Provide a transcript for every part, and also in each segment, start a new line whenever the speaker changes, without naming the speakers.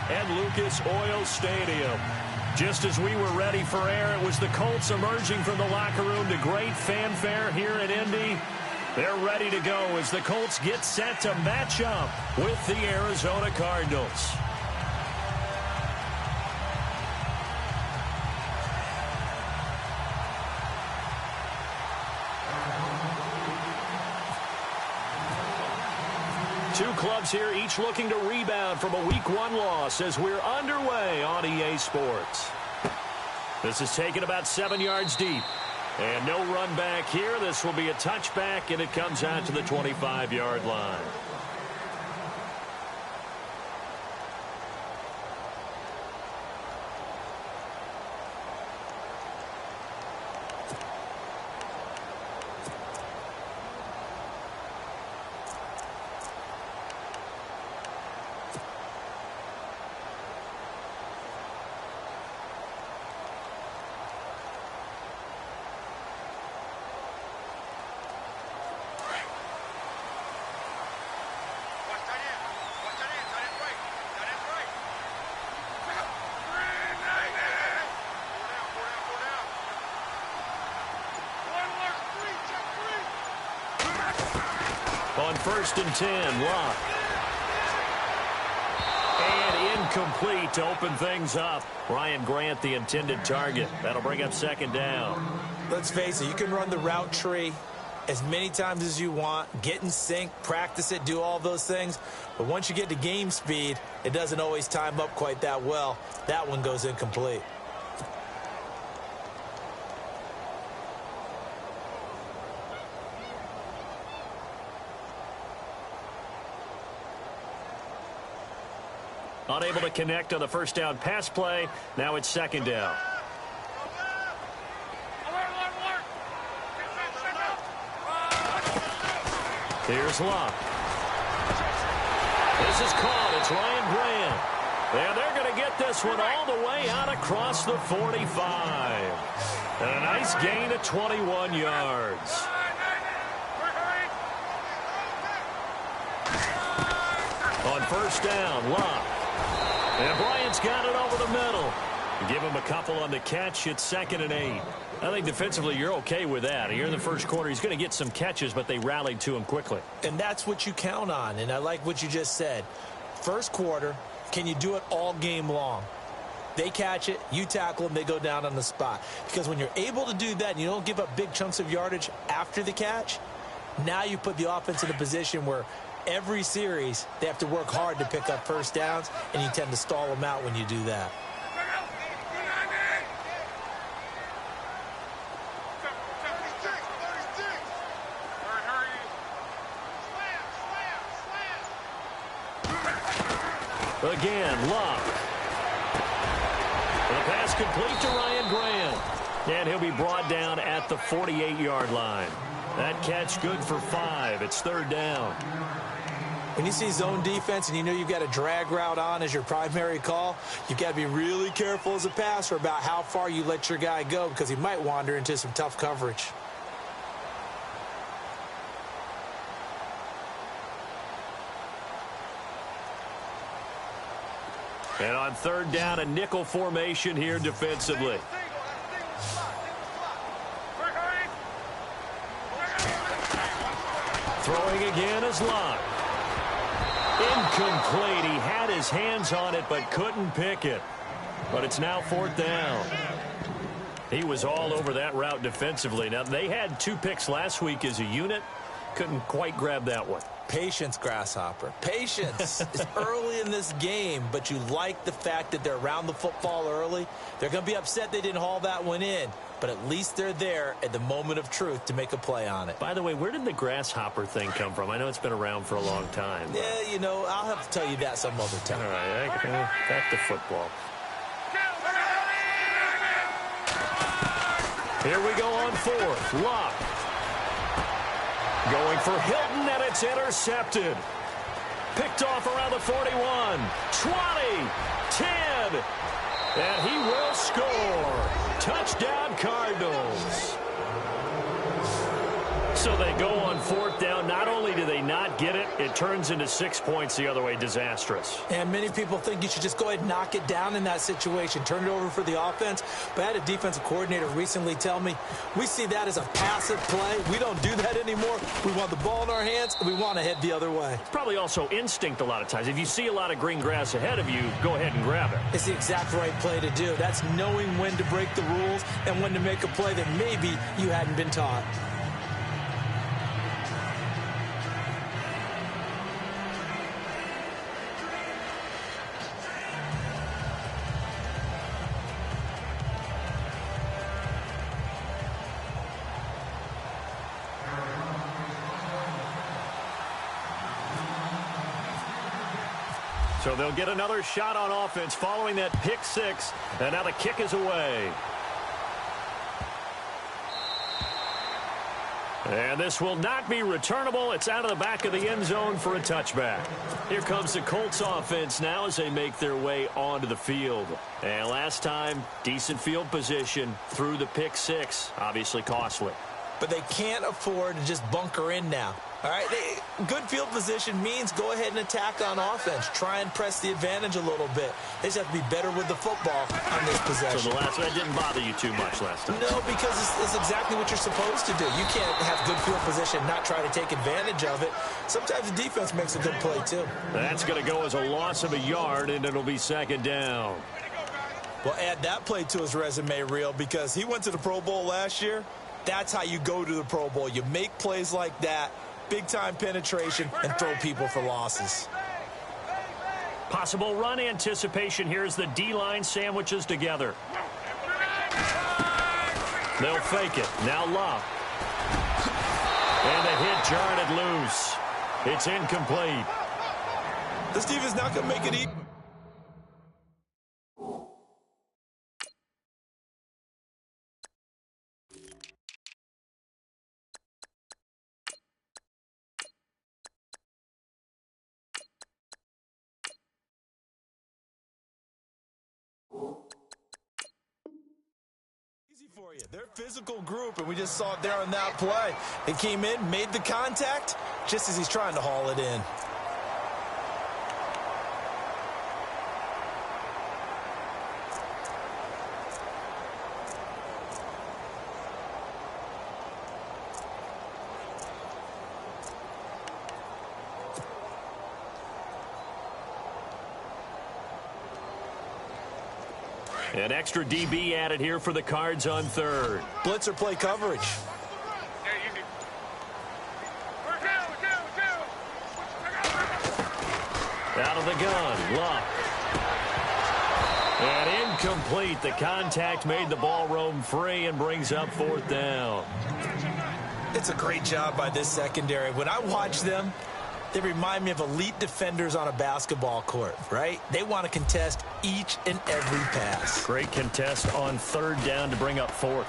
at Lucas Oil Stadium. Just as we were ready for air, it was the Colts emerging from the locker room to great fanfare here in Indy. They're ready to go as the Colts get set to match up with the Arizona Cardinals. Two clubs here, each looking to rebound from a Week 1 loss as we're underway on EA Sports. This is taken about 7 yards deep. And no run back here. This will be a touchback, and it comes out to the 25-yard line. On 1st and 10, Locke. And incomplete to open things up. Ryan Grant, the intended target. That'll bring up 2nd down.
Let's face it, you can run the route tree as many times as you want, get in sync, practice it, do all those things. But once you get to game speed, it doesn't always time up quite that well. That one goes incomplete.
Unable to connect on the 1st down pass play. Now it's 2nd down. Here's Locke. This is caught. It's Ryan Grant. And they're going to get this one all the way out across the 45. And a nice gain of 21 yards. On 1st down, Locke. And Bryant's got it over the middle. Give him a couple on the catch. It's 2nd and 8. I think defensively you're okay with that. Here in the first quarter, he's going to get some catches, but they rallied to him quickly.
And that's what you count on. And I like what you just said. First quarter, can you do it all game long? They catch it, you tackle them, they go down on the spot. Because when you're able to do that and you don't give up big chunks of yardage after the catch, now you put the offense in a position where every series, they have to work hard to pick up 1st downs, and you tend to stall them out when you do that.
Again, Locke. The pass complete to Ryan Grant. And he'll be brought down at the 48-yard line. That catch good for 5. It's 3rd down.
When you see zone defense and you know you've got a drag route on as your primary call, you've got to be really careful as a passer about how far you let your guy go because he might wander into some tough coverage.
And on 3rd down, a nickel formation here defensively. Throwing again is Locke. Incomplete. He had his hands on it but couldn't pick it. But it's now 4th down. He was all over that route defensively. Now, they had 2 picks last week as a unit. Couldn't quite grab that one.
Patience, Grasshopper. Patience. It's early in this game, but you like the fact that they're around the football early. They're going to be upset they didn't haul that one in, but at least they're there at the moment of truth to make a play on it.
By the way, where did the Grasshopper thing come from? I know it's been around for a long time.
Yeah, you know, I'll have to tell you that some other time.
All right, back to football. Here we go on 4th. Locke. Going for Hilton, and it's intercepted. Picked off around the 41, 20, 10, and he will score. Touchdown, Cardinals. So they go on fourth down. Not only do they not get it, it turns into 6 points the other way. Disastrous.
And many people think you should just go ahead and knock it down in that situation, turn it over for the offense. But I had a defensive coordinator recently tell me, we see that as a passive play. We don't do that anymore. We want the ball in our hands, and we want to head the other way.
It's probably also instinct a lot of times. If you see a lot of green grass ahead of you, go ahead and grab it.
It's the exact right play to do. That's knowing when to break the rules and when to make a play that maybe you hadn't been taught.
So they'll get another shot on offense following that pick six. And now the kick is away. And this will not be returnable. It's out of the back of the end zone for a touchback. Here comes the Colts offense now as they make their way onto the field. And last time, decent field position through the pick six. Obviously costly.
But they can't afford to just bunker in now. All right, good field position means go ahead and attack on offense. Try and press the advantage a little bit. They just have to be better with the football on this possession.
So the last one didn't bother you too much last time?
No, because it's exactly what you're supposed to do. You can't have good field position, not try to take advantage of it. Sometimes the defense makes a good play, too.
That's going to go as a loss of a yard, and it'll be second down.
Well, add that play to his resume reel because he went to the Pro Bowl last year. That's how you go to the Pro Bowl. You make plays like that, big-time penetration, and throw people for losses.
Possible run anticipation here as the D-line sandwiches together. They'll fake it. Now Love. And the hit jarred it loose. It's incomplete.
This defense not going to make it easy. For you. They're a physical group, and we just saw it there on that play. They came in, made the contact, just as he's trying to haul it in.
An extra DB added here for the Cards on third.
Blitzer play coverage.
Out of the gun, Luck. And incomplete. The contact made the ball roam free and brings up fourth down.
It's a great job by this secondary. When I watch them, they remind me of elite defenders on a basketball court, right? They want to contest each and every pass.
Great contest on third down to bring up fourth.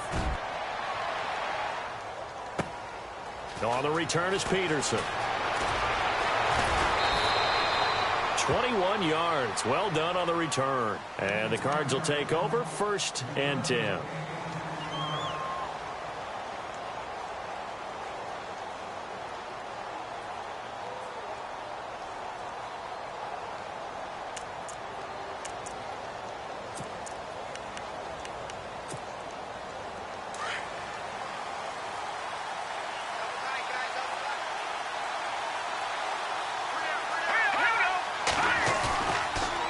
On the return is Peterson. 21 yards. Well done on the return. And the Cards will take over 1st and 10.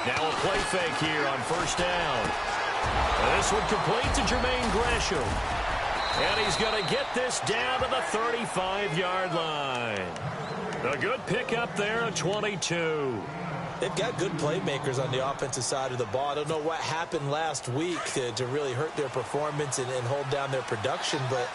Now a play fake here on 1st down. And this one complete to Jermaine Gresham. And he's going to get this down to the 35-yard line. A good pickup there at 22.
They've got good playmakers on the offensive side of the ball. I don't know what happened last week to really hurt their performance and hold down their production, but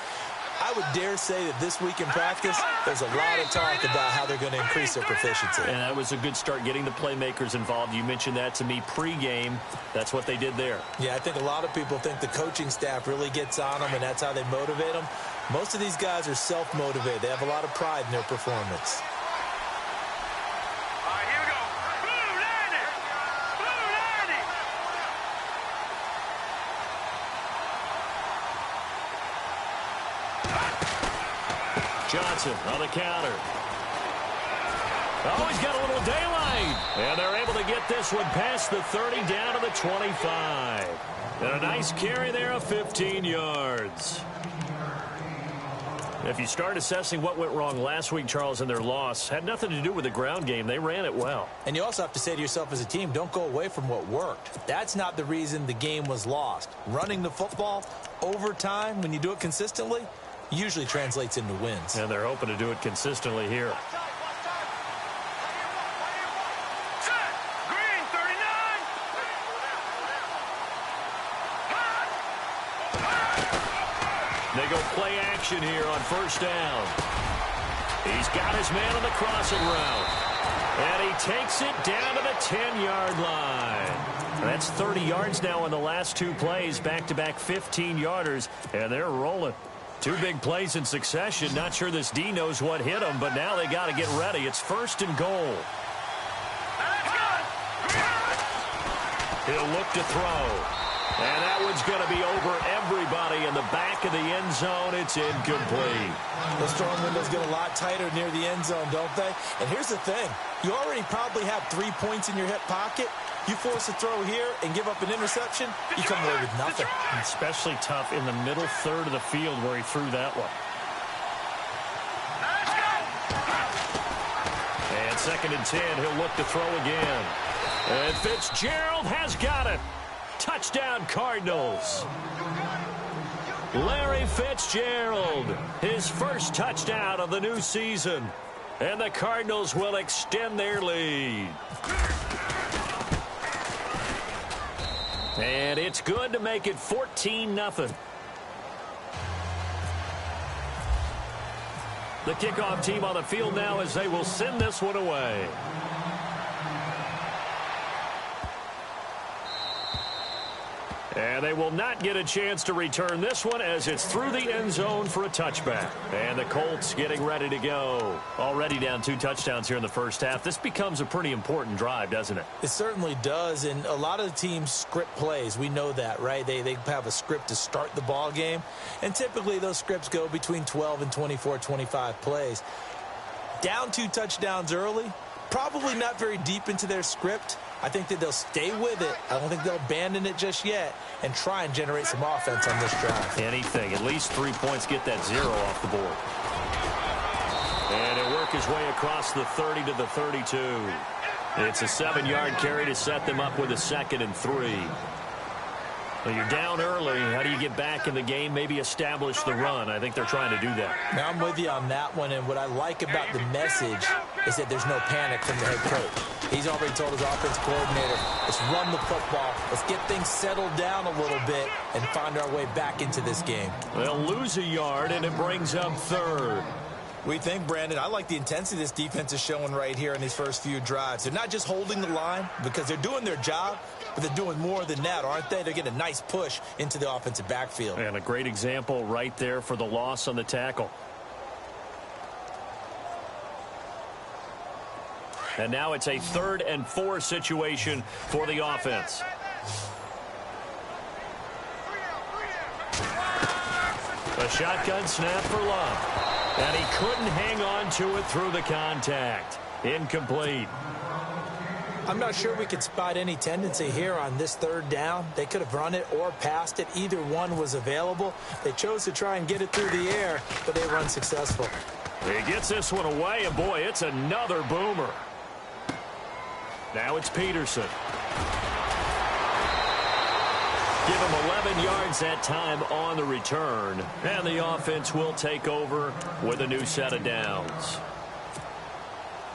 I would dare say that this week in practice, there's a lot of talk about how they're going to increase their proficiency.
And that was a good start, getting the playmakers involved. You mentioned that to me pregame. That's what they did there.
Yeah, I think a lot of people think the coaching staff really gets on them, and that's how they motivate them. Most of these guys are self-motivated. They have a lot of pride in their performance.
Johnson on the counter. Oh, he's got a little daylight. And they're able to get this one past the 30 down to the 25. And a nice carry there of 15 yards. If you start assessing what went wrong last week, Charles, in their loss, had nothing to do with the ground game. They ran it well.
And you also have to say to yourself as a team, don't go away from what worked. That's not the reason the game was lost. Running the football over time, when you do it consistently, usually translates into wins.
And they're hoping to do it consistently here. They go play action here on first down. He's got his man on the crossing route. And he takes it down to the 10-yard line. That's 30 yards now in the last two plays, back-to-back 15-yarders, and they're rolling. Two big plays in succession. Not sure this D knows what hit him, but now they got to get ready. It's first and goal. He'll look to throw. And that one's going to be over everybody in the back of the end zone. It's incomplete.
Those throwing windows get a lot tighter near the end zone, don't they? And here's the thing. You already probably have 3 points in your hip pocket. You force a throw here and give up an interception, you come away with nothing.
Especially tough in the middle third of the field where he threw that one. And second and 10, he'll look to throw again. And Fitzgerald has got it. Touchdown, Cardinals. Larry Fitzgerald, his first touchdown of the new season. And the Cardinals will extend their lead. And it's good to make it 14-0. The kickoff team on the field now as they will send this one away. And they will not get a chance to return this one as it's through the end zone for a touchback. And the Colts getting ready to go. Already down 2 touchdowns here in the first half. This becomes a pretty important drive, doesn't it?
It certainly does, and a lot of the teams script plays. We know that, right? They have a script to start the ball game, and typically those scripts go between 12 and 24, 25 plays. Down 2 touchdowns early, probably not very deep into their script. I think that they'll stay with it. I don't think they'll abandon it just yet and try and generate some offense on this drive.
Anything. At least 3 points, get that 0 off the board. And he'll work his way across the 30 to the 32. It's a 7-yard carry to set them up with a 2nd and 3. Well, you're down early. How do you get back in the game? Maybe establish the run. I think they're trying to do that.
Now, I'm with you on that one, and what I like about the message is that there's no panic from the head coach. He's already told his offense coordinator, let's run the football, let's get things settled down a little bit and find our way back into this game.
They'll lose a yard, and it brings up 3rd.
We think, Brandon, I like the intensity this defense is showing right here in these first few drives. They're not just holding the line because they're doing their job, but they're doing more than that, aren't they? They're getting a nice push into the offensive backfield.
And a great example right there for the loss on the tackle. And now it's a 3rd and 4 situation for the offense. A shotgun snap for Love. And he couldn't hang on to it through the contact. Incomplete.
I'm not sure we could spot any tendency here on this 3rd down. They could have run it or passed it. Either one was available. They chose to try and get it through the air, but they were unsuccessful.
He gets this one away, and boy, it's another boomer. Now it's Peterson. Give him 11 yards that time on the return. And the offense will take over with a new set of downs.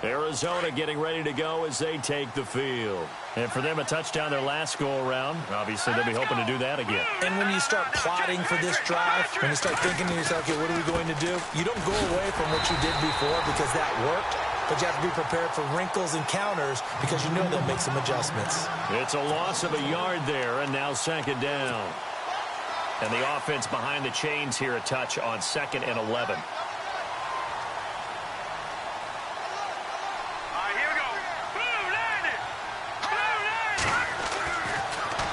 Arizona getting ready to go as they take the field. And for them, a touchdown their last go-around. Obviously, they'll be hoping to do that again.
And when you start plotting for this drive, when you start thinking to yourself, okay, what are we going to do? You don't go away from what you did before because that worked. But you have to be prepared for wrinkles and counters because you know they'll make some adjustments.
It's a loss of a yard there, and now 2nd down. And the offense behind the chains here a touch on 2nd and 11.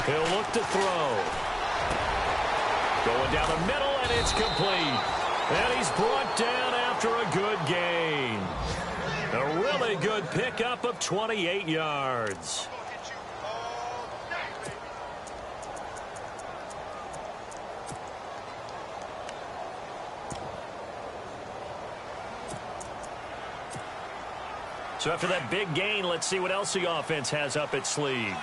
He'll look to throw. Going down the middle, and it's complete. And he's brought down after a good gain. A really good pickup of 28 yards. So after that big gain, let's see what else the offense has up its sleeve.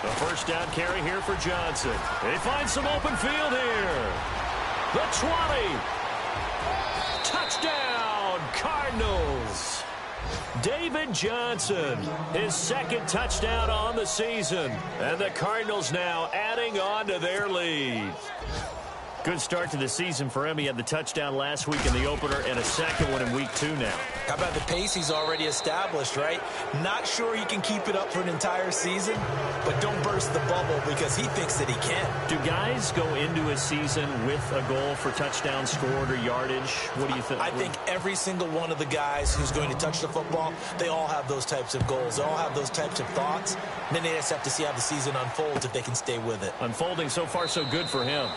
The first down carry here for Johnson. They find some open field here. The 20. Touchdown, Cardinals. David Johnson, his second touchdown on the season. And the Cardinals now adding on to their lead. Good start to the season for him. He had the touchdown last week in the opener and a second one in week 2 now.
How about the pace he's already established, right? Not sure he can keep it up for an entire season, but don't burst the bubble because he thinks that he can.
Do guys go into a season with a goal for touchdown scored or yardage? What do you think?
I think every single one of the guys who's going to touch the football, they all have those types of goals. They all have those types of thoughts. And then they just have to see how the season unfolds if they can stay with it.
Unfolding so far so good for him.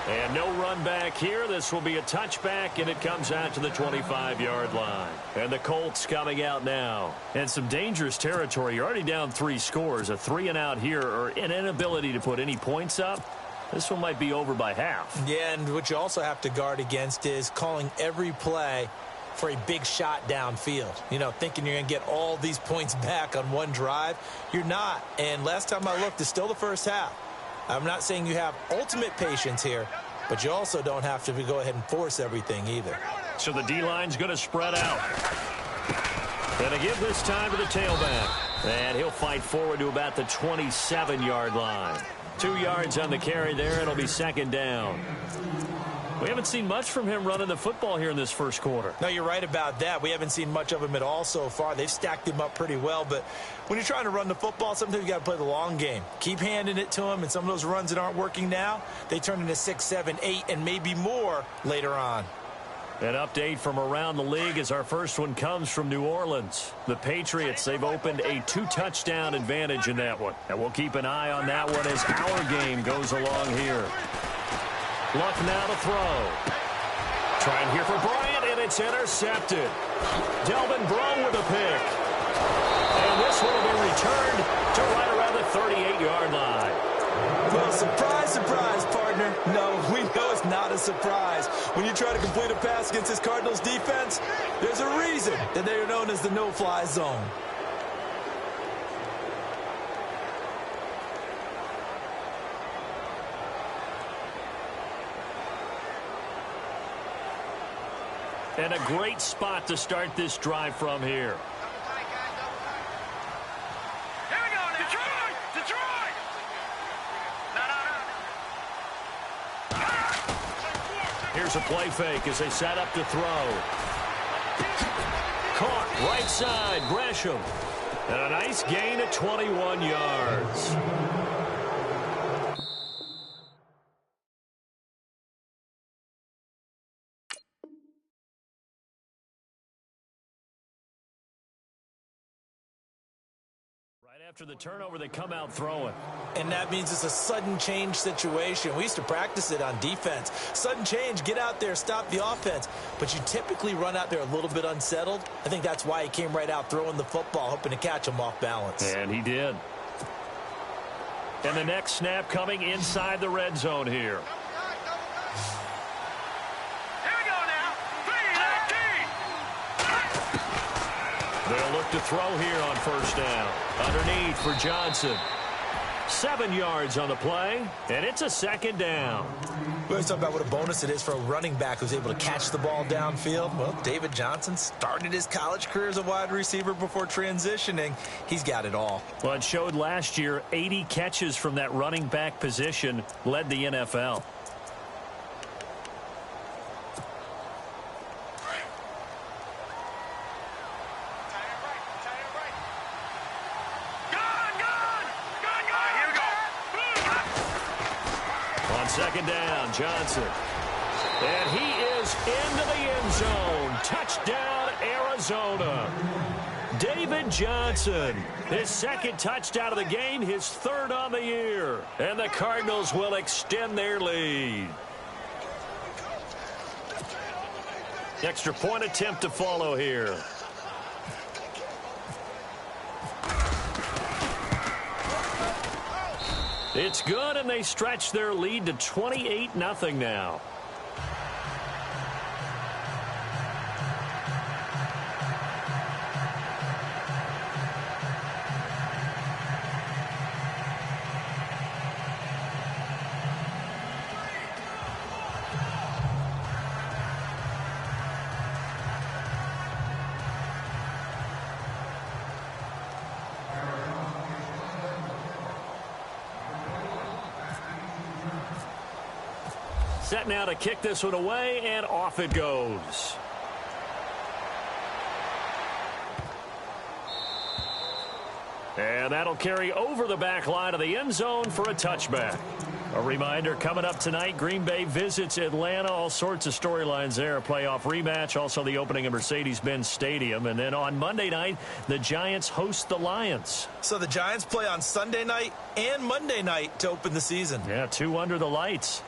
And no run back here. This will be a touchback, and it comes out to the 25-yard line. And the Colts coming out now. And some dangerous territory. You're already down 3 scores. A 3-and-out here, or an inability to put any points up. This one might be over by half.
Yeah, and what you also have to guard against is calling every play for a big shot downfield. You know, thinking you're going to get all these points back on one drive. You're not. And last time I looked, it's still the first half. I'm not saying you have ultimate patience here, but you also don't have to go ahead and force everything either.
So the D-line's going to spread out. Going to give this time to the tailback. And he'll fight forward to about the 27-yard line. 2 yards on the carry there. It'll be second down. We haven't seen much from him running the football here in this first quarter.
No, you're right about that. We haven't seen much of him at all so far. They've stacked him up pretty well, but when you're trying to run the football, sometimes you got to play the long game. Keep handing it to him, and some of those runs that aren't working now, they turn into 6, 7, 8, and maybe more later on.
An update from around the league as our first one comes from New Orleans. The Patriots, they've opened a 2-touchdown advantage in that one. And we'll keep an eye on that one as our game goes along here. Luck now to throw. Trying here for Bryant, and it's intercepted. Delvin Breaux with a pick. And this one will be returned to right around the 38-yard line.
Well, surprise, surprise, partner. No, we know it's not a surprise. When you try to complete a pass against this Cardinals defense, there's a reason that they are known as the no-fly zone.
And a great spot to start this drive from here.
Here we go now. Detroit! Detroit! No.
Here's a play fake as they set up to throw. Caught right side, Gresham. And a nice gain of 21 yards. After the turnover, they come out throwing.
And that means it's a sudden change situation. We used to practice it on defense. Sudden change, get out there, stop the offense. But you typically run out there a little bit unsettled. I think that's why he came right out throwing the football, hoping to catch him off balance.
And he did. And the next snap coming inside the red zone here. They'll look to throw here on first down. Underneath for Johnson. 7 yards on the play, and it's a second down.
We always talk about what a bonus it is for a running back who's able to catch the ball downfield. Well, David Johnson started his college career as a wide receiver before transitioning. He's got it all.
Well, it showed last year 80 catches from that running back position led the NFL. Second down, Johnson. And he is into the end zone. Touchdown, Arizona. David Johnson, his second touchdown of the game, his third on the year. And the Cardinals will extend their lead. Extra point attempt to follow here. It's good, and they stretch their lead to 28-0 now. Set now to kick this one away, and off it goes. And that'll carry over the back line of the end zone for a touchback. A reminder, coming up tonight, Green Bay visits Atlanta. All sorts of storylines there. A playoff rematch, also the opening of Mercedes-Benz Stadium. And then on Monday night, the Giants host the Lions.
So the Giants play on Sunday night and Monday night to open the season.
Yeah, 2 under the lights.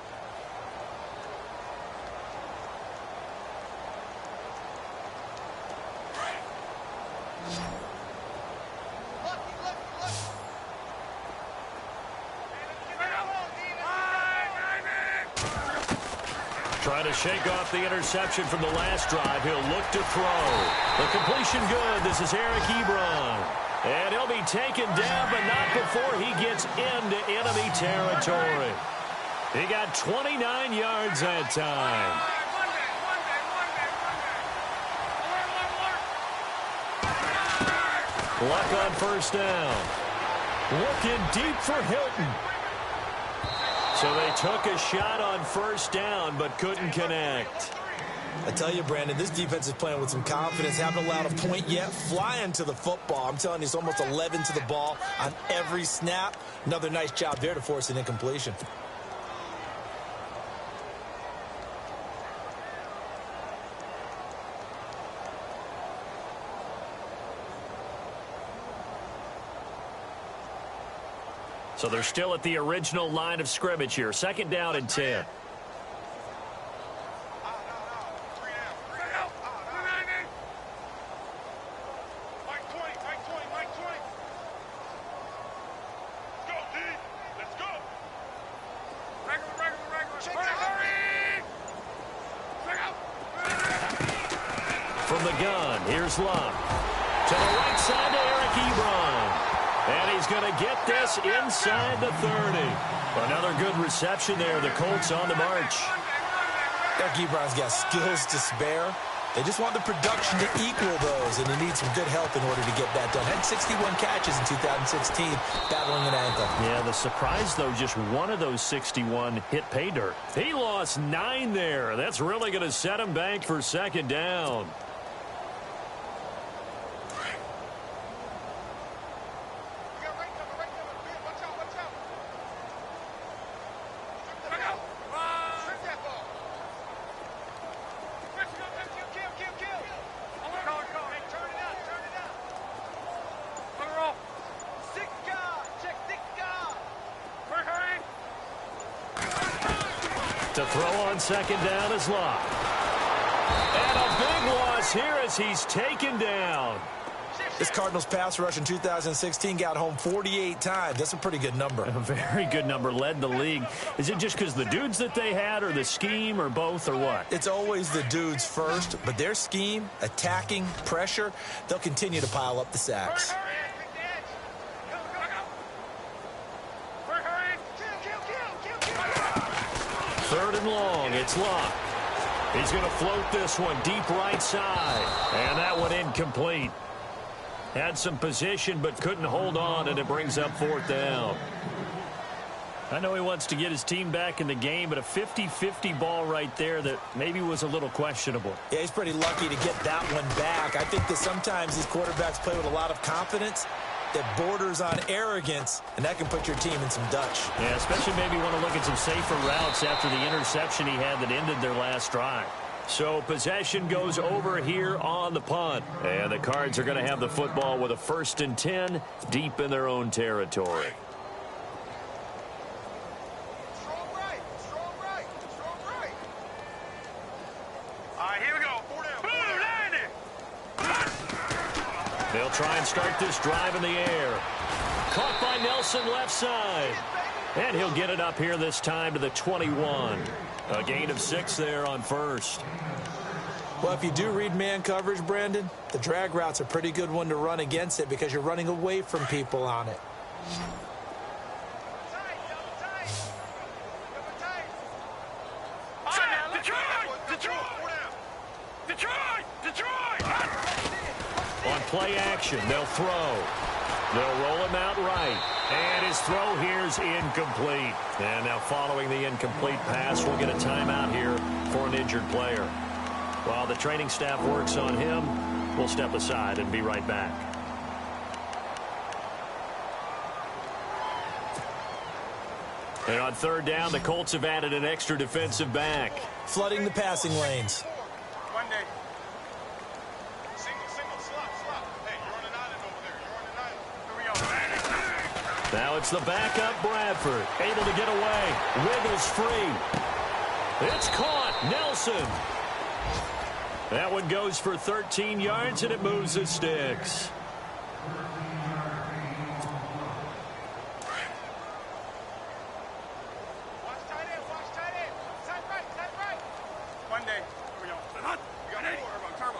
Trying to shake off the interception from the last drive. He'll look to throw. The completion good. This is Eric Ebron. And he'll be taken down, but not before he gets into enemy territory. He got 29 yards that time. Luck on first down. Looking deep for Hilton. So they took a shot on first down, but couldn't connect.
I tell you, Brandon, this defense is playing with some confidence. Haven't allowed a point yet. Flying to the football. I'm telling you, it's almost 11 to the ball on every snap. Another nice job there to force an incompletion.
So they're still at the original line of scrimmage here. Second down and 10. From the gun, here's Luck. To the right side to Eric Ebron. And he's going to get this inside the 30. Another good reception there. The Colts on the march.
Eric Ebron's got skills to spare. They just want the production to equal those, and he needs some good help in order to get that done. Had 61 catches in 2016, battling an ankle.
Yeah, the surprise, though, just one of those 61 hit pay dirt. He lost 9 there. That's really going to set him back for second down. To throw on second down is Luck. And a big loss here as he's taken down.
This Cardinals pass rush in 2016 got home 48 times. That's a pretty good number.
A very good number, led the league. Is it just because the dudes that they had, or the scheme, or both, or what?
It's always the dudes first, but their scheme, attacking, pressure, they'll continue to pile up the sacks.
Third and long, it's Luck. He's going to float this one deep right side. And that one incomplete. Had some position but couldn't hold on, and it brings up fourth down. I know he wants to get his team back in the game, but a 50-50 ball right there that maybe was a little questionable.
Yeah, he's pretty lucky to get that one back. I think that sometimes these quarterbacks play with a lot of confidence that borders on arrogance, and that can put your team in some Dutch.
Yeah, especially maybe want to look at some safer routes after the interception he had that ended their last drive. So possession goes over here on the punt. And the Cards are going to have the football with a 1st and 10 deep in their own territory.
Strong right. Strong right. Strong right. All right, here we go.
They'll try and start this drive in the air. Caught by Nelson left side. And he'll get it up here this time to the 21. A gain of 6 there on 1st.
Well, if you do read man coverage, Brandon, the drag route's a pretty good one to run against it because you're running away from people on it.
On play action, they'll throw. They'll roll him out right. And his throw here's incomplete. And now following the incomplete pass, we'll get a timeout here for an injured player. While the training staff works on him, we'll step aside and be right back. And on 3rd down, the Colts have added an extra defensive back.
Flooding the passing lanes.
Monday. Single, slot. Hey, you're on an island over there. You're on an island. Here we go.
Now it's the backup Bradford. Able to get away. Wiggles free. It's caught. Nelson. That one goes for 13 yards, and it moves the sticks.
Watch tight end. Tight right. Monday. Here we go. We got turbo.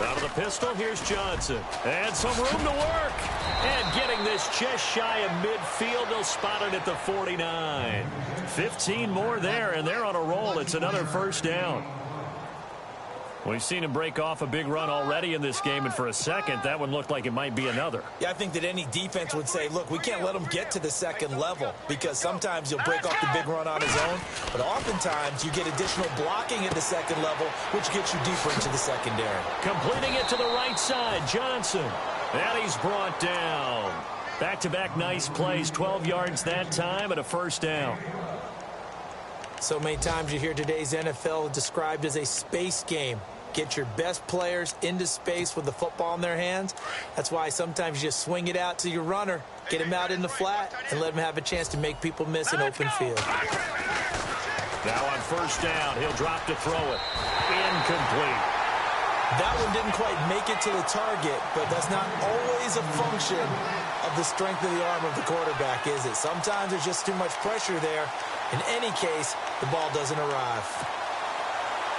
Out of the pistol, here's Johnson. And some room to work. And getting this just shy of midfield, they'll spot it at the 49. 15 more there, and they're on a roll. It's another 1st down. We've seen him break off a big run already in this game, and for a second, that one looked like it might be another.
Yeah, I think that any defense would say, look, we can't let him get to the 2nd level because sometimes he'll break off the big run on his own, but oftentimes you get additional blocking at the 2nd level, which gets you deeper into the secondary.
Completing it to the right side, Johnson. And he's brought down. Back-to-back nice plays, 12 yards that time, and a 1st down.
So many times you hear today's NFL described as a space game. Get your best players into space with the football in their hands. That's why sometimes you just swing it out to your runner, get him out in the flat, and let him have a chance to make people miss an open field.
Now on 1st down, he'll drop to throw it. Incomplete.
That one didn't quite make it to the target, but that's not always a function of the strength of the arm of the quarterback, is it? Sometimes there's just too much pressure there. In any case, the ball doesn't arrive.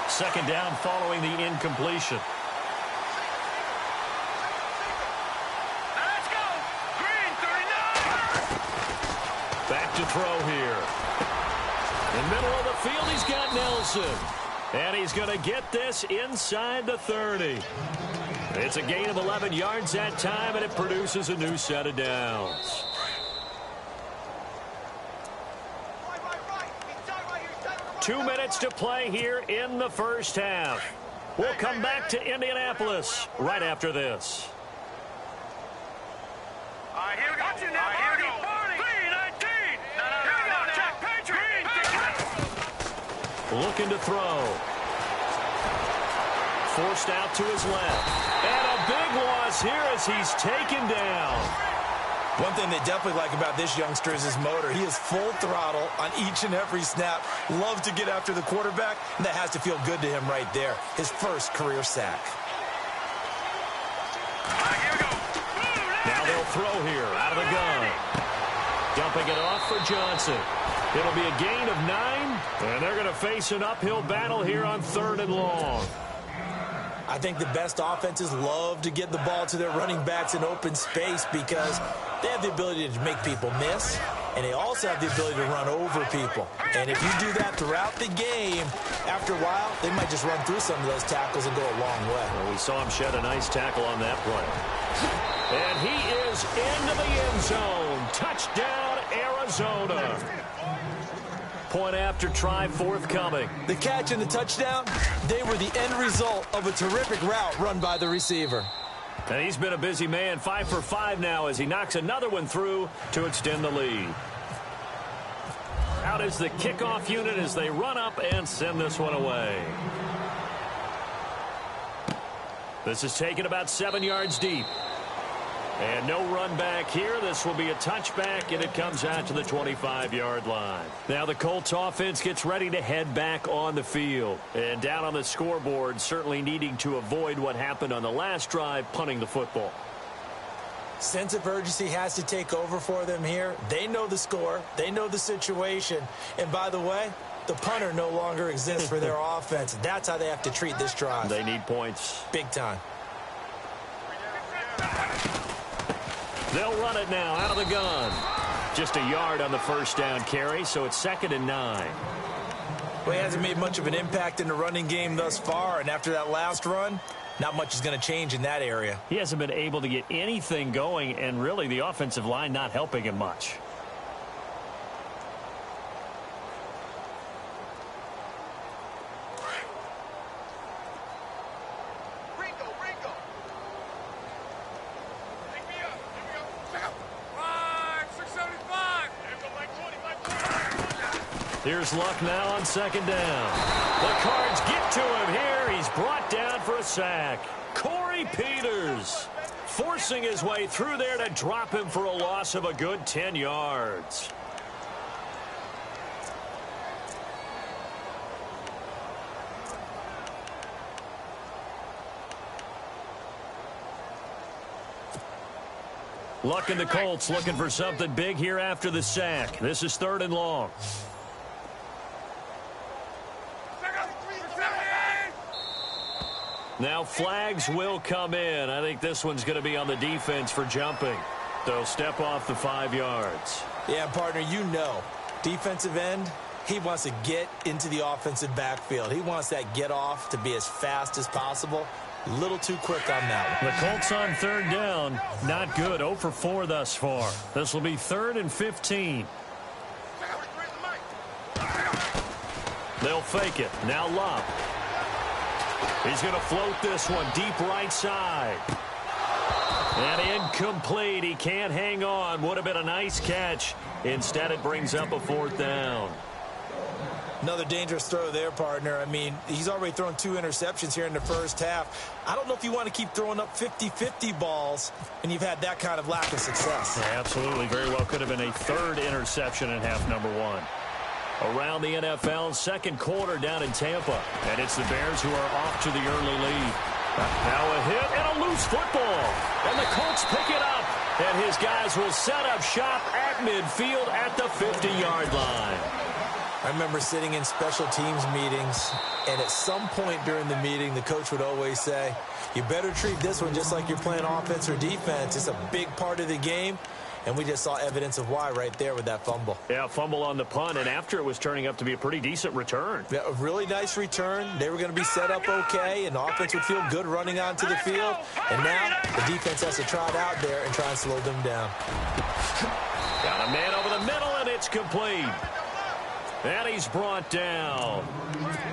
2nd down following the incompletion.
Let's go. Green 39.
Back to throw here. In the middle of the field, he's got Nelson. And he's going to get this inside the 30. It's a gain of 11 yards that time, and it produces a new set of downs. Two minutes to play here in the 1st half. We'll come back to Indianapolis right after this.
All right, here we go. Here we go. 3-19. No. Check. Patriot.
Looking to throw. Forced out to his left. And a big loss here as he's taken down.
One thing they definitely like about this youngster is his motor. He is full throttle on each and every snap. Loves to get after the quarterback, and that has to feel good to him right there. His 1st career sack.
Here we go.
Now they'll throw here out of the gun. Dumping it off for Johnson. It'll be a gain of 9, and they're going to face an uphill battle here on 3rd and long.
I think the best offenses love to get the ball to their running backs in open space because they have the ability to make people miss, and they also have the ability to run over people. And if you do that throughout the game, after a while, they might just run through some of those tackles and go a long way.
Well, we saw him shed a nice tackle on that play. And he is into the end zone. Touchdown, Arizona. Point after try forthcoming.
The catch and the touchdown, they were the end result of a terrific route run by the receiver.
And he's been a busy man, 5 for 5 now as he knocks another one through to extend the lead. Out is the kickoff unit as they run up and send this one away. This is taken about 7 yards deep. And no run back here. This will be a touchback, and it comes out to the 25-yard line. Now the Colts offense gets ready to head back on the field. And down on the scoreboard, certainly needing to avoid what happened on the last drive, punting the football.
Sense of urgency has to take over for them here. They know the score. They know the situation. And by the way, the punter no longer exists for their offense. That's how they have to treat this drive.
They need points.
Big time.
They'll run it now out of the gun. Just a yard on the first down carry, so it's 2nd and 9.
Well, he hasn't made much of an impact in the running game thus far, and after that last run, not much is going to change in that area.
He hasn't been able to get anything going, and really the offensive line not helping him much. Here's Luck now on 2nd down. The Cards get to him here. He's brought down for a sack. Corey Peters forcing his way through there to drop him for a loss of a good 10 yards. Luck and the Colts looking for something big here after the sack. This is 3rd and long. Now flags will come in. I think this one's going to be on the defense for jumping. They'll step off the 5 yards.
Yeah, partner, you know, defensive end, he wants to get into the offensive backfield. He wants that get off to be as fast as possible. A little too quick on that one.
The Colts on 3rd down. Not good. 0 for 4 thus far. This will be 3rd and 15. They'll fake it. Now Love. He's going to float this one deep right side. And incomplete. He can't hang on. Would have been a nice catch. Instead, it brings up a 4th down.
Another dangerous throw there, partner. I mean, he's already thrown 2 interceptions here in the first half. I don't know if you want to keep throwing up 50-50 balls when you've had that kind of lack of success.
Yeah, absolutely. Very well could have been a 3rd interception in half number 1. Around the NFL, 2nd quarter down in Tampa. And it's the Bears who are off to the early lead. Now a hit and a loose football. And the Colts pick it up. And his guys will set up shop at midfield at the 50-yard line.
I remember sitting in special teams meetings, and at some point during the meeting, the coach would always say, you better treat this one just like you're playing offense or defense. It's a big part of the game, and we just saw evidence of why right there with that fumble.
Yeah, fumble on the punt, and after it was turning up to be a pretty decent return.
Yeah, a really nice return. They were going to be set up okay, and the offense would feel good running onto the field. And now the defense has to trot out there and try and slow them down.
Got a man over the middle, and it's complete. And he's brought down.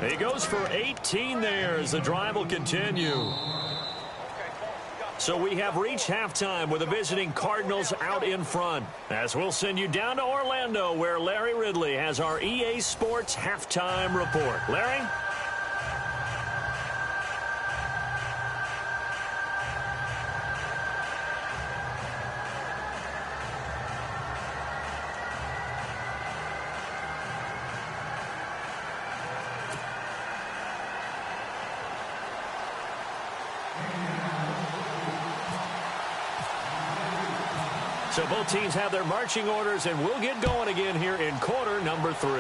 He goes for 18 there as the drive will continue. So we have reached halftime with the visiting Cardinals out in front. As we'll send you down to Orlando where Larry Ridley has our EA Sports halftime report. Larry? So both teams have their marching orders, and we'll get going again here in quarter number 3.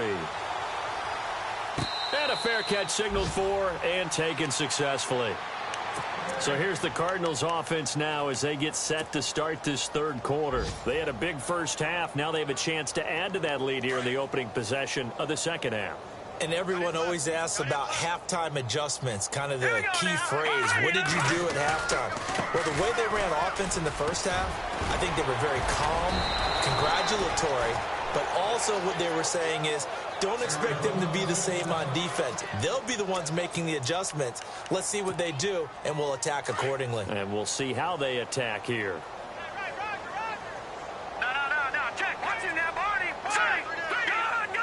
And a fair catch signaled for and taken successfully. So here's the Cardinals offense now as they get set to start this 3rd quarter. They had a big first half. Now they have a chance to add to that lead here in the opening possession of the 2nd half.
And everyone always asks about halftime adjustments, kind of the key phrase. What did you do at halftime? Well, the way they ran offense in the first half, I think they were very calm, congratulatory, but also what they were saying is don't expect them to be the same on defense. They'll be the ones making the adjustments. Let's see what they do, and we'll attack accordingly.
And we'll see how they attack here.
No, check. Watch it now, Barney. Go.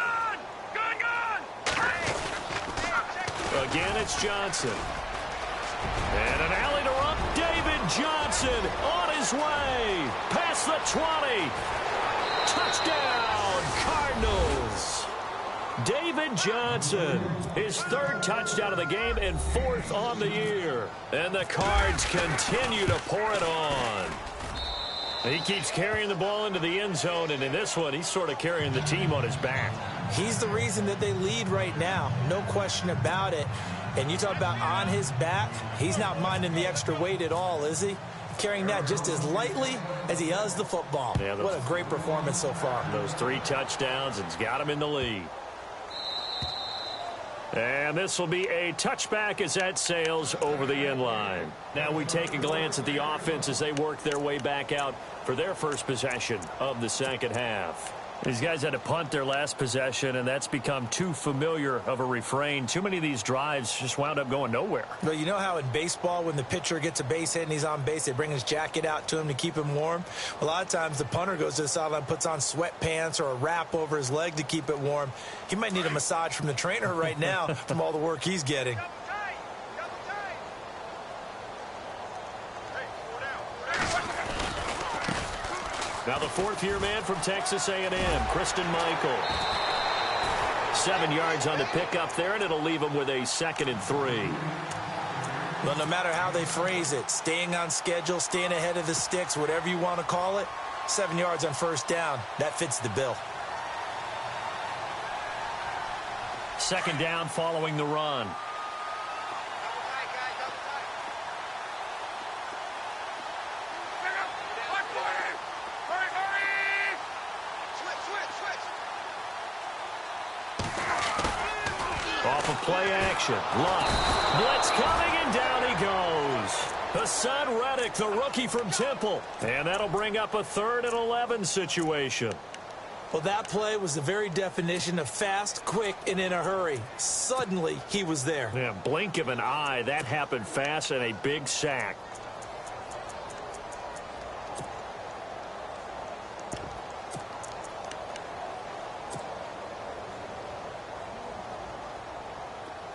it's Johnson. And an alley to Rump. David Johnson on his way. Past the 20. Touchdown, Cardinals. David Johnson, his third touchdown of the game and fourth on the year. And the Cards continue to pour it on. He keeps carrying the ball into the end zone, and in this one, he's sort of carrying the team on his back.
He's the reason that they lead right now. No question about it. And you talk about on his back, he's not minding the extra weight at all, is he? Carrying that just as lightly as he does the football. Yeah, what a great performance so far.
Those 3 touchdowns, it's got him in the lead. And this will be a touchback as that sails over the end line. Now we take a glance at the offense as they work their way back out for their first possession of the second half. These guys had to punt their last possession, and that's become too familiar of a refrain. Too many of these drives just wound up going nowhere.
Well, you know how in baseball when the pitcher gets a base hit and he's on base, they bring his jacket out to him to keep him warm? A lot of times the punter goes to the sideline, puts on sweatpants or a wrap over his leg to keep it warm. He might need a massage from the trainer right now from all the work he's getting.
Now the fourth-year man from Texas A&M, Christian Michael. 7 yards on the pickup there, and it'll leave him with a 2nd and 3.
Well, no matter how they phrase it, staying on schedule, staying ahead of the sticks, whatever you want to call it, 7 yards on first down, that fits the bill.
2nd down following the run. Off of play action. Luck. Blitz coming, and down he goes. Hassan Reddick, the rookie from Temple. And that'll bring up a 3rd and 11 situation.
Well, that play was the very definition of fast, quick, and in a hurry. Suddenly, he was there.
Yeah, blink of an eye. That happened fast, and a big sack.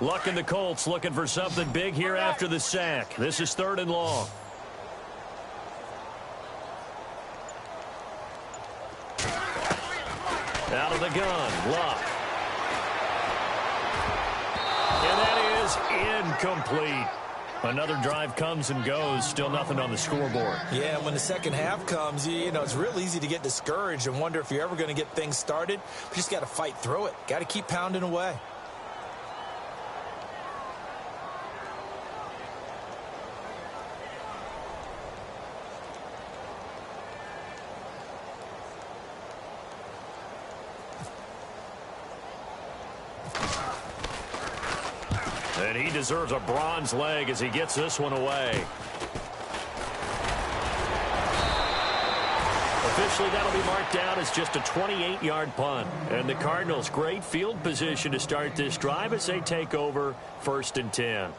Luck and the Colts looking for something big here after the sack. This is 3rd and long. Out of the gun, Luck. And that is incomplete. Another drive comes and goes, still nothing on the scoreboard.
Yeah, when the second half comes, you know, it's real easy to get discouraged and wonder if you're ever going to get things started. But you just got to fight through it. Got to keep pounding away.
And he deserves a bronze leg as he gets this one away. Officially, that'll be marked down as just a 28-yard punt. And the Cardinals, great field position to start this drive as they take over 1st and 10.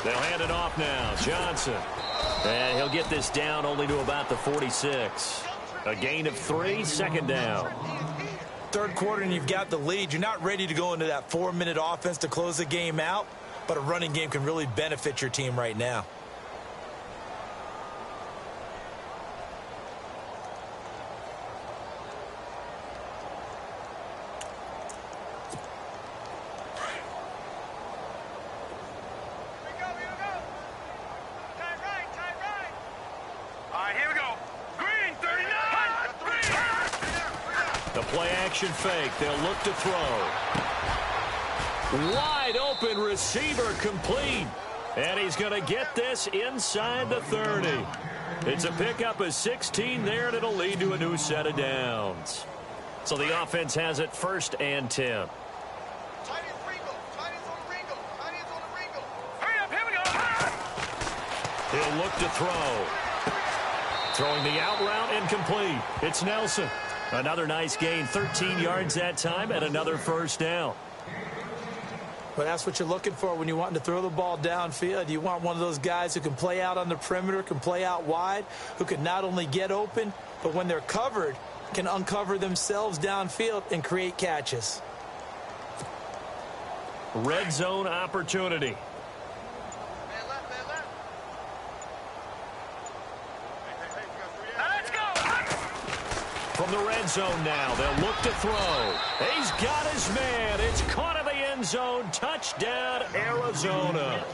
They'll hand it off now. Johnson. And he'll get this down only to about the 46. A gain of 3, 2nd down.
Third quarter and you've got the lead. You're not ready to go into that 4-minute offense to close the game out, but a running game can really benefit your team right now.
Play-action fake. They'll look to throw. Wide open receiver complete. And he's going to get this inside the 30. It's a pickup of 16 there, and it'll lead to a new set of downs. So the offense has it 1st and 10. He'll look to throw. Throwing the out route and complete. It's Nelson. Another nice gain, 13 yards that time, and another first down.
Well, that's what you're looking for when you want to throw the ball downfield. You want one of those guys who can play out on the perimeter, can play out wide, who can not only get open, but when they're covered, can uncover themselves downfield and create catches.
Red zone opportunity. From the red zone now, they'll look to throw. He's got his man. It's caught in the end zone. Touchdown, Arizona.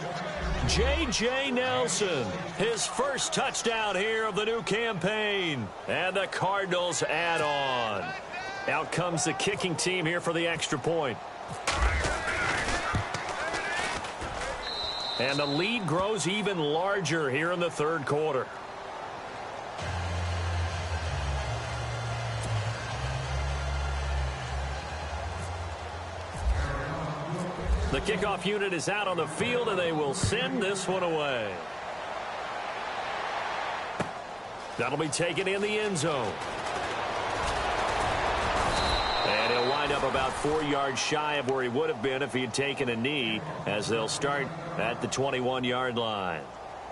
J.J. Nelson, his first touchdown here of the new campaign. And the Cardinals add on. Out comes the kicking team here for the extra point. And the lead grows even larger here in the third quarter. The kickoff unit is out on the field, and they will send this one away. That'll be taken in the end zone. And he'll wind up about 4 yards shy of where he would have been if he had taken a knee, as they'll start at the 21-yard line.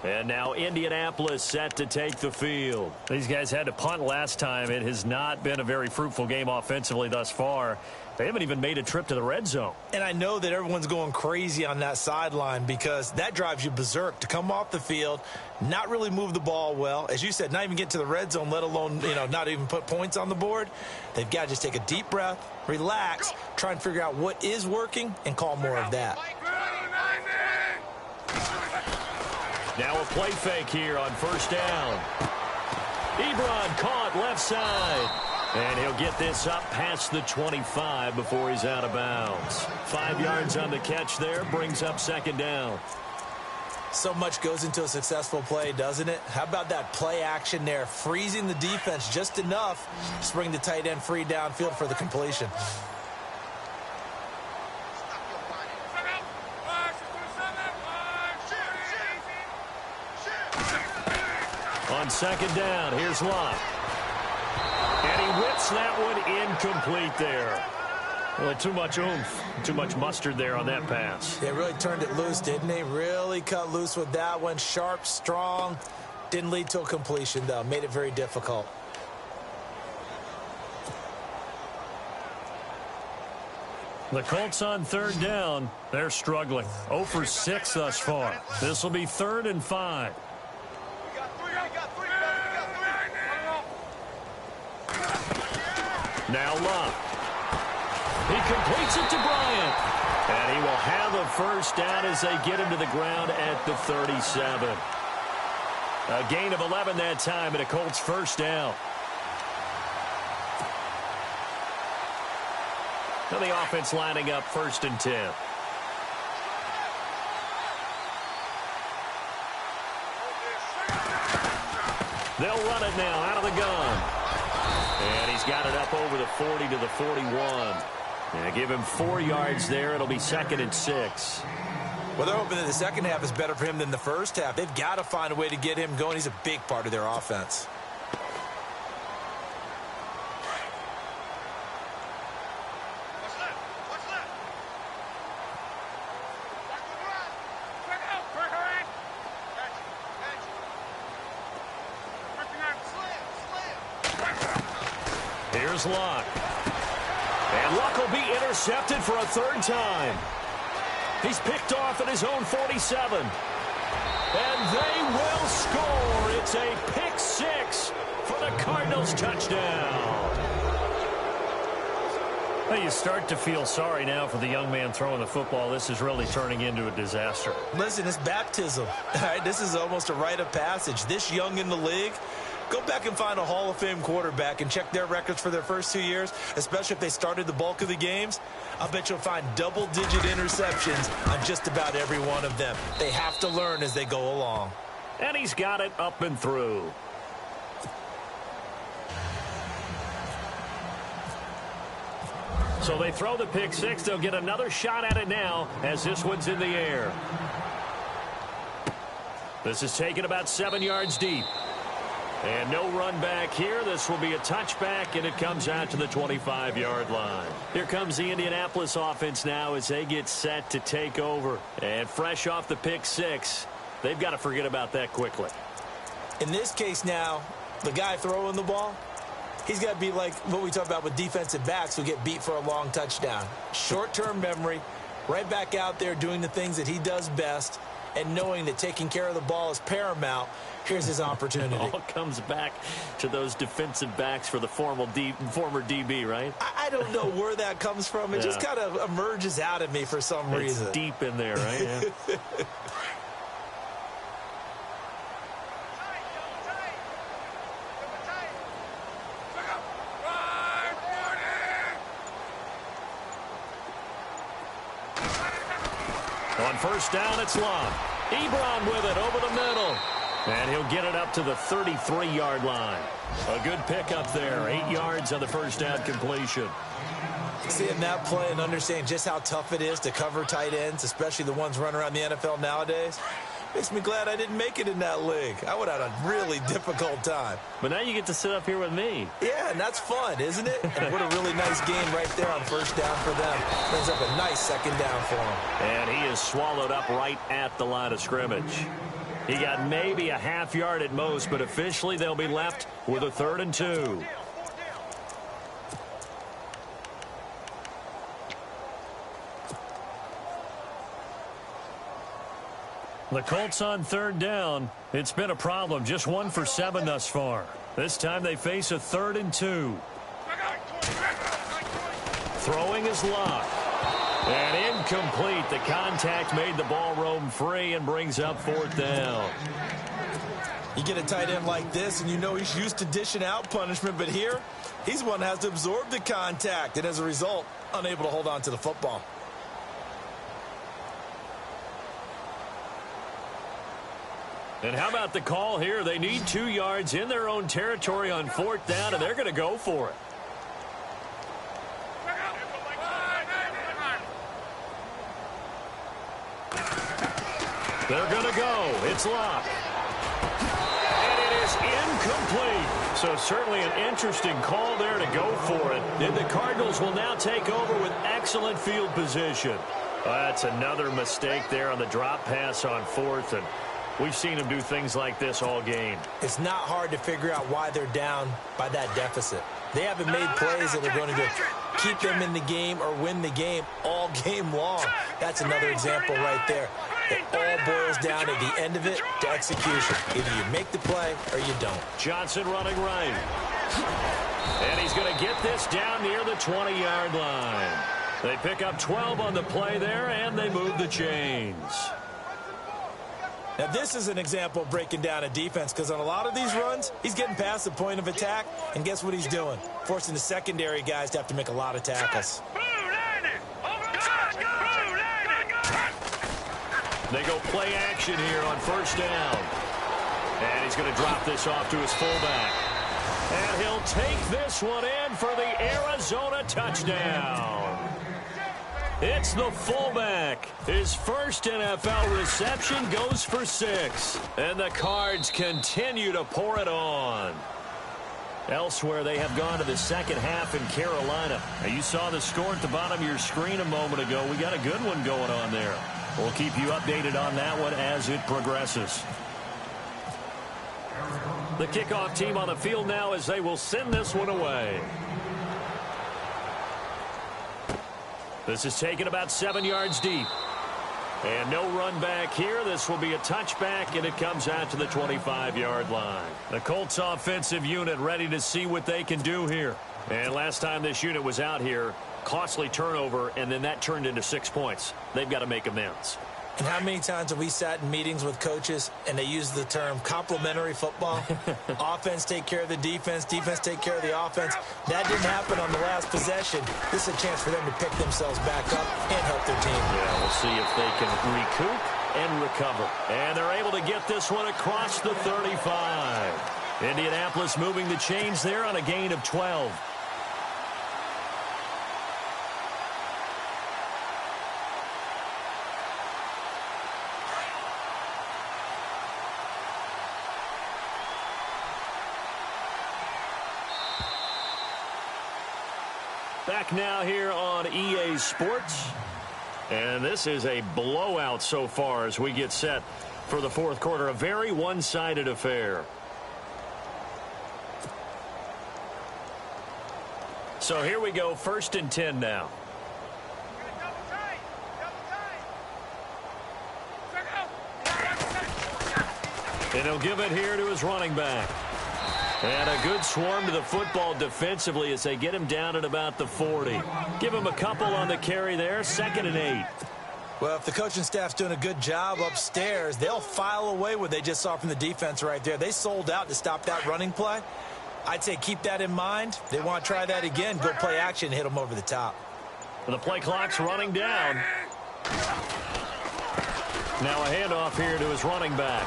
And now Indianapolis set to take the field. These guys had to punt last time. It has not been a very fruitful game offensively thus far. They haven't even made a trip to the red zone. And I know that everyone's going crazy on that sideline because that drives you berserk to come off the field, not really move the ball well. As you said, not even get to the red zone, let alone, not even put points on the board. They've got to just take a deep breath, relax, try and figure out what is working, and call more of that. Now a play fake here on first down. Ebron caught left side. And he'll get this up past the 25 before he's out of bounds. 5 yards on the catch there, brings up second down. So much goes into a successful play, doesn't it? How about that play action there, freezing the defense just enough to bring the tight end free downfield for the completion. On second down, here's Locke. And he whips that one incomplete there. Well, too much oomph, too much mustard there on that pass. They really turned it loose, didn't they? Really cut loose with that one. Sharp, strong. Didn't lead to a completion, though. Made it very difficult. The Colts on third down. They're struggling. 0 for 6 thus far. This will be 3rd and 5. Now Locke. He completes it to Bryant. And he will have a first down as they get him to the ground at the 37. A gain of 11 that time, and a Colts first down. Now the offense lining up 1st and 10. They'll run it now out of the gun. And he's got it up over the 40 to the 41. And give him 4 yards there. It'll be 2nd and 6. Well, they're hoping that the second half is better for him than the first half. They've got to find a way to get him going. He's a big part of their offense. Here's Locke. And Locke will be intercepted for a 3rd time. He's picked off at his own 47. And they will score. It's a pick 6 for the Cardinals touchdown. Well, you start to feel sorry now for the young man throwing the football. This is really turning into a disaster. Listen, it's baptism. All right, this is almost a rite of passage. This young in the league, go back and find a Hall of Fame quarterback and check their records for their first 2 years, especially if they started the bulk of the games. I'll bet you'll find double-digit interceptions on just about every one of them. They have to learn as they go along. And he's got it up and through. So they throw the pick 6. They'll get another shot at it now as this one's in the air. This is taken about 7 yards deep. And no run back here. This will be a touchback, and it comes out to the 25-yard line. Here comes the Indianapolis offense now as they get set to take over. And fresh off the pick six, they've got to forget about that quickly.
In this case now, the guy throwing the ball, he's got to be like what we talk about with defensive backs who get beat for a long touchdown. Short-term memory, right back out there doing the things that he does best, and knowing that taking care of the ball is paramount. Here's his opportunity.
It all comes back to those defensive backs for the former DB, right?
I don't know where that comes from. It just kind of emerges out of me for some reason.
It's deep in there, right? Yeah. On first down, it's Love. Ebron with it over the middle. And he'll get it up to the 33-yard line. A good pickup there. 8 yards on the first down completion.
Seeing that play and understanding just how tough it is to cover tight ends, especially the ones running around the NFL nowadays, makes me glad I didn't make it in that league. I would have had a really difficult time.
But now you get to sit up here with me.
Yeah, and that's fun, isn't it? And what a really nice game right there on first down for them. Brings up a nice second down for him.
And he is swallowed up right at the line of scrimmage. He got maybe a half yard at most, but officially they'll be left with a 3rd and 2. The Colts on 3rd down. It's been a problem. Just 1 for 7 thus far. This time they face a 3rd and 2. Throwing is Locke. And incomplete. The contact made the ball roam free and brings up 4th down.
You get a tight end like this, and you know he's used to dishing out punishment, but here, he's the one that has to absorb the contact, and as a result, unable to hold on to the football.
And how about the call here? They need 2 yards in their own territory on 4th down, and they're going to go for it. They're going to go. It's Locke. And it is incomplete. So certainly an interesting call there to go for it. And the Cardinals will now take over with excellent field position. That's another mistake there on the drop pass on 4th, and we've seen them do things like this all game.
It's not hard to figure out why they're down by that deficit. They haven't made plays that are going to keep them in the game or win the game all game long. That's another example right there. It all boils down at the end of it to execution. Either you make the play or you don't.
Johnson running right. And he's going to get this down near the 20-yard line. They pick up 12 on the play there, and they move the chains.
Now, this is an example of breaking down a defense, because on a lot of these runs, he's getting past the point of attack, and guess what he's doing? Forcing the secondary guys to have to make a lot of tackles.
They go play action here on first down. And he's going to drop this off to his fullback. And he'll take this one in for the Arizona touchdown. It's the fullback. His first NFL reception goes for 6. And the Cards continue to pour it on. Elsewhere, they have gone to the second half in Carolina. Now, you saw the score at the bottom of your screen a moment ago. We got a good one going on there. We'll keep you updated on that one as it progresses. The kickoff team on the field now as they will send this one away. This is taken about 7 yards deep. And no run back here. This will be a touchback, and it comes out to the 25-yard line. The Colts offensive unit ready to see what they can do here. And last time this unit was out here, costly turnover, and then that turned into 6 points. They've got to make amends.
And how many times have we sat in meetings with coaches and they use the term complementary football? Offense take care of the defense, defense take care of the offense. That didn't happen on the last possession. This is a chance for them to pick themselves back up and help their team.
Yeah, we'll see if they can recoup and recover. And they're able to get this one across the 35. Indianapolis moving the chains there on a gain of 12. Back now here on EA Sports. And this is a blowout so far as we get set for the fourth quarter. A very one-sided affair. So here we go, 1st and 10 now. And he'll give it here to his running back. And a good swarm to the football defensively as they get him down at about the 40. Give him a couple on the carry there, 2nd and 8.
Well, if the coaching staff's doing a good job upstairs, they'll file away what they just saw from the defense right there. They sold out to stop that running play. I'd say keep that in mind. They want to try that again, go play action, hit them over the top.
The play clock's running down. Now a handoff here to his running back.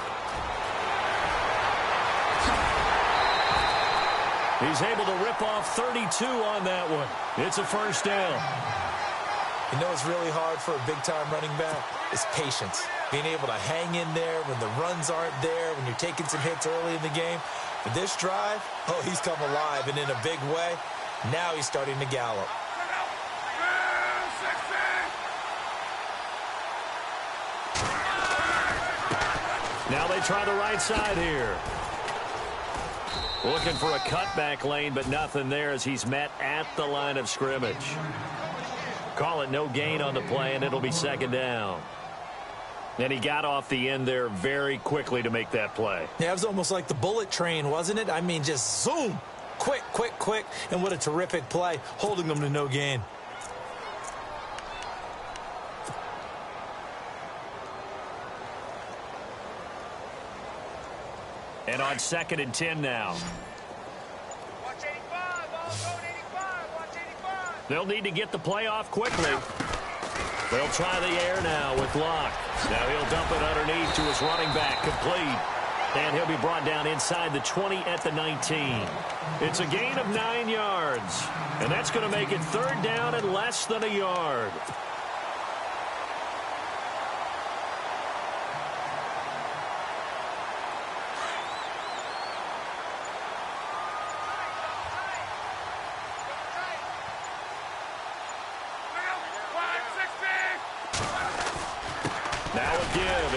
He's able to rip off 32 on that one. It's a 1st down.
You know what's really hard for a big-time running back? It's patience. Being able to hang in there when the runs aren't there, when you're taking some hits early in the game. But this drive, oh, he's come alive and in a big way. Now he's starting to gallop.
Now they try the right side here. Looking for a cutback lane, but nothing there as he's met at the line of scrimmage. Call it no gain on the play, and it'll be 2nd down. And he got off the end there very quickly to make that play.
Yeah, it was almost like the bullet train, wasn't it? I mean, just zoom. Quick, quick, quick. And what a terrific play, holding them to no gain.
And on 2nd and 10 now.
Watch 85. All going 85. Watch 85.
They'll need to get the play off quickly. They'll try the air now with Locke. Now he'll dump it underneath to his running back, complete. And he'll be brought down inside the 20 at the 19. It's a gain of 9 yards. And that's going to make it 3rd down and less than a yard.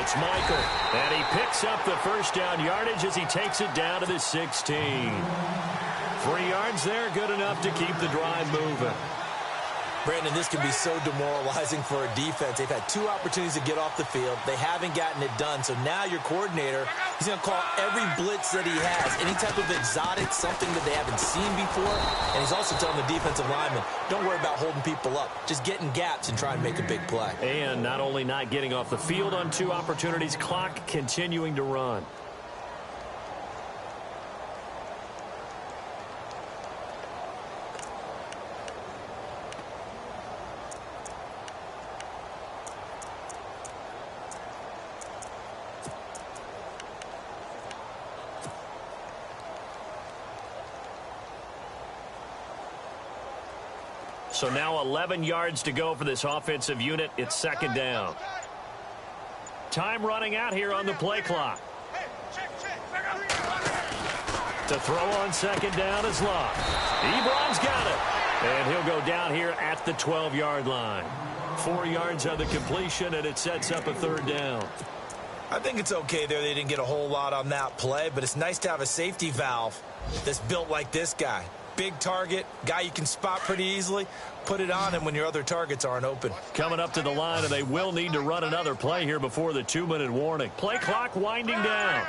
It's Michael, and he picks up the 1st down yardage as he takes it down to the 16. 3 yards there, good enough to keep the drive moving.
Brandon, this can be so demoralizing for a defense. They've had 2 opportunities to get off the field. They haven't gotten it done. So now your coordinator, he's going to call every blitz that he has, any type of exotic, something that they haven't seen before. And he's also telling the defensive lineman, don't worry about holding people up. Just get in gaps and try and make a big play.
And not only not getting off the field on 2 opportunities, clock continuing to run. So now 11 yards to go for this offensive unit. It's 2nd down. Time running out here on the play clock. To throw on 2nd down is Locke. Ebron's got it. And he'll go down here at the 12-yard line. 4 yards on the completion, and it sets up a 3rd down.
I think it's okay there. They didn't get a whole lot on that play, but it's nice to have a safety valve that's built like this guy. Big target, guy you can spot pretty easily. Put it on him when your other targets aren't open.
Coming up to the line, and they will need to run another play here before the 2-minute warning. Play clock winding down.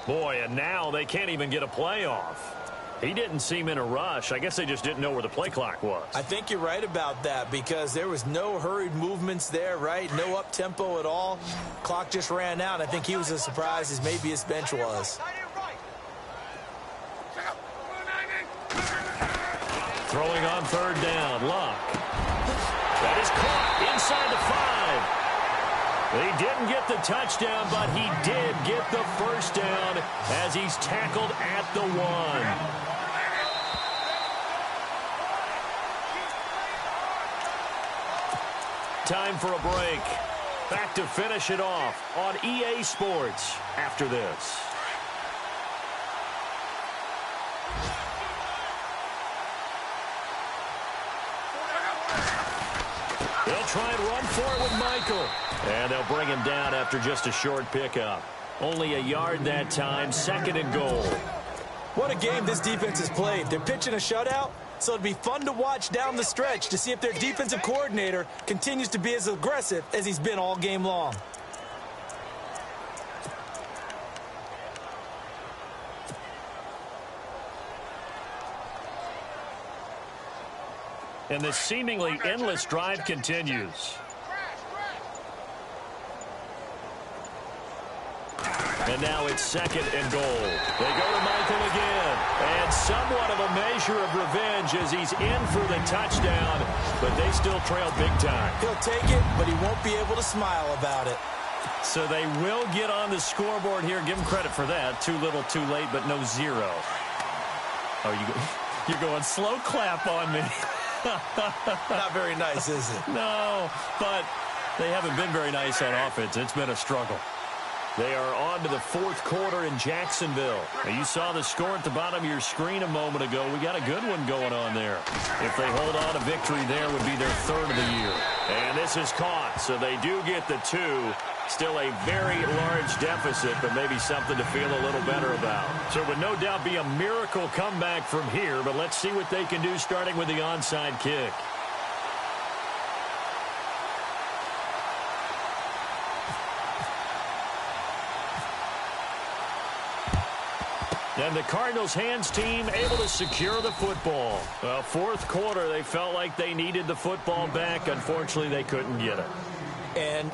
Boy, and now they can't even get a play off. He didn't seem in a rush. I guess they just didn't know where the play clock was.
I think you're right about that because there was no hurried movements there, right? No up-tempo at all. Clock just ran out. I think he was as surprised as maybe his bench was.
Throwing on 3rd down, Locke. That is caught inside the 5. He didn't get the touchdown, but he did get the 1st down as he's tackled at the 1. Time for a break. Back to finish it off on EA Sports after this. try and run for it with Michael. And they'll bring him down after just a short pickup. Only a yard that time, 2nd and goal.
What a game this defense has played. They're pitching a shutout, so it'd be fun to watch down the stretch to see if their defensive coordinator continues to be as aggressive as he's been all game long.
And this seemingly endless drive continues. And now it's 2nd and goal. They go to Michael again. And somewhat of a measure of revenge as he's in for the touchdown. But they still trail big time.
He'll take it, but he won't be able to smile about it.
So they will get on the scoreboard here. Give them credit for that. Too little, too late, but no zero. Oh, you're going slow clap on me.
Not very nice, is it?
No, but they haven't been very nice on offense. It's been a struggle. They are on to the 4th quarter in Jacksonville. Now, you saw the score at the bottom of your screen a moment ago. We got a good one going on there. If they hold on, a victory there would be their 3rd of the year. And this is caught, so they do get the 2. Still a very large deficit, but maybe something to feel a little better about. So it would no doubt be a miracle comeback from here, but let's see what they can do starting with the onside kick. And the Cardinals hands team able to secure the football. Well, 4th quarter, they felt like they needed the football back. Unfortunately, they couldn't get it.
And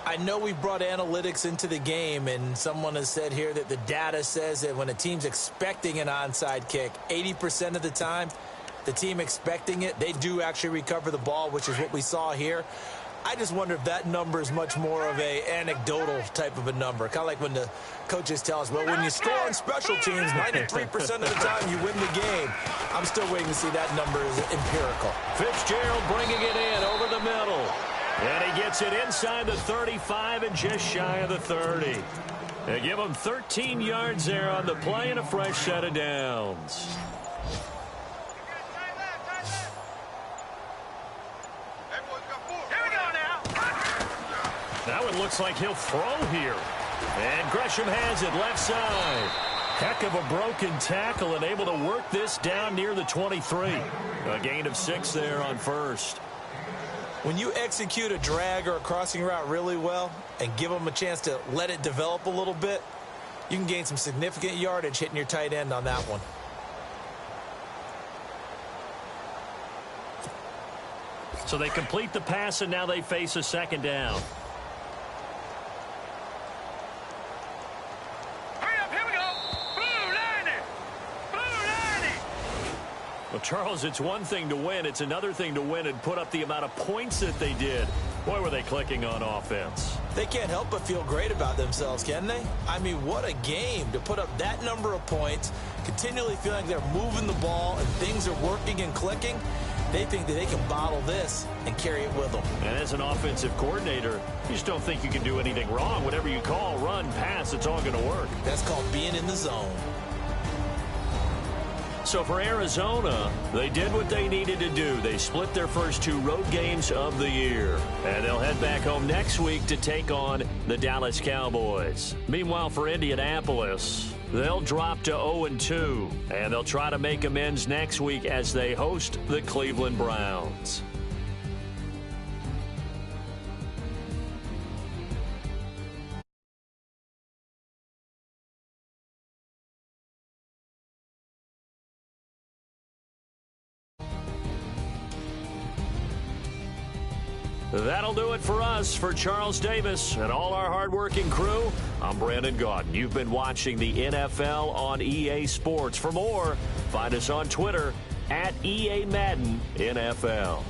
I know we brought analytics into the game, and someone has said here that the data says that when a team's expecting an onside kick, 80% of the time, the team expecting it, they do actually recover the ball, which is what we saw here. I just wonder if that number is much more of a anecdotal type of a number. Kind of like when the coaches tell us, well, when you score on special teams, 93% of the time you win the game. I'm still waiting to see that number is empirical.
Fitzgerald bringing it in over the middle. And he gets it inside the 35 and just shy of the 30. They give him 13 yards there on the play and a fresh set of downs. Now it looks like he'll throw here. And Gresham has it left side. Heck of a broken tackle and able to work this down near the 23. A gain of 6 there on 1st.
When you execute a drag or a crossing route really well and give them a chance to let it develop a little bit, you can gain some significant yardage hitting your tight end on that one.
So they complete the pass, and now they face a 2nd down. Well, Charles, it's one thing to win. It's another thing to win and put up the amount of points that they did. Boy, were they clicking on offense.
They can't help but feel great about themselves, can they? I mean, what a game to put up that number of points, continually feeling they're moving the ball and things are working and clicking. They think that they can bottle this and carry it with them.
And as an offensive coordinator, you just don't think you can do anything wrong. Whatever you call, run, pass, it's all going to work.
That's called being in the zone.
So for Arizona, they did what they needed to do. They split their first 2 road games of the year. And they'll head back home next week to take on the Dallas Cowboys. Meanwhile, for Indianapolis, they'll drop to 0-2. And they'll try to make amends next week as they host the Cleveland Browns. That'll do it for us. For Charles Davis and all our hardworking crew, I'm Brandon Gaudin. You've been watching the NFL on EA Sports. For more, find us on Twitter @EA Madden NFL.